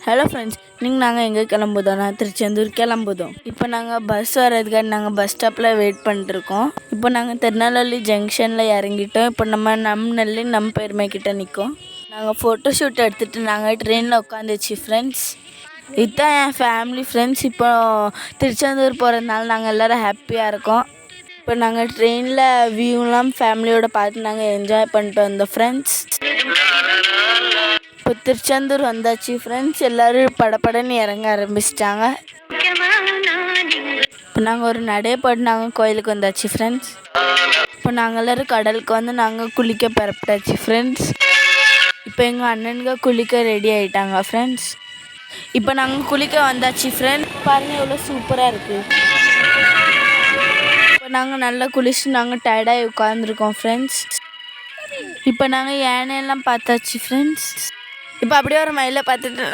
Hello friends, நீங்கள் நாங்கள் எங்கே கிளம்புதோம்? நான் திருச்செந்தூர் கிளம்புதோம். இப்போ நாங்கள் பஸ் வர்றதுக்காக நாங்கள் பஸ் ஸ்டாப்பில் வெயிட் பண்ணிட்டுருக்கோம். இப்போ நாங்கள் திருநெல்வேலி ஜங்ஷனில் இறங்கிட்டோம். இப்போ நம்ம பெருமை கிட்ட நிற்கோம். நாங்கள் ஃபோட்டோ ஷூட் எடுத்துகிட்டு நாங்கள் ட்ரெயினில் உட்காந்துச்சு ஃப்ரெண்ட்ஸ். இதுதான் என் ஃபேமிலி ஃப்ரெண்ட்ஸ். இப்போ திருச்செந்தூர் போகிறதுனால நாங்கள் எல்லோரும் ஹாப்பியாக இருக்கோம். இப்போ நாங்கள் ட்ரெயினில் வியூலாம் ஃபேமிலியோடு பார்த்து நாங்கள் என்ஜாய் பண்ணிட்டு வந்தோம் ஃப்ரெண்ட்ஸ். இப்போ திருச்செந்தூர் வந்தாச்சு ஃப்ரெண்ட்ஸ். எல்லோரும் படப்படன்னு இறங்க ஆரம்பிச்சிட்டாங்க. இப்போ நாங்கள் ஒரு நடைய போட்டு நாங்கள் கோயிலுக்கு வந்தாச்சு ஃப்ரெண்ட்ஸ். இப்போ நாங்கள் எல்லோரும் கடலுக்கு வந்து நாங்கள் குளிக்க புறப்பட்டாச்சு ஃப்ரெண்ட்ஸ். இப்போ எங்கள் அண்ணனுங்க குளிக்க ரெடி ஆகிட்டாங்க ஃப்ரெண்ட்ஸ். இப்போ நாங்கள் குளிக்க வந்தாச்சு ஃப்ரெண்ட்ஸ். பாருங்கள் எவ்வளோ சூப்பராக இருக்குது. இப்போ நாங்கள் நல்லா குளிச்சு நாங்கள் டயர்டாகி உட்காந்துருக்கோம் ஃப்ரெண்ட்ஸ். இப்போ நாங்கள் யானையெல்லாம் பார்த்தாச்சு ஃப்ரெண்ட்ஸ். இப்போ அப்படியே ஒரு மயிலை பார்த்துட்டு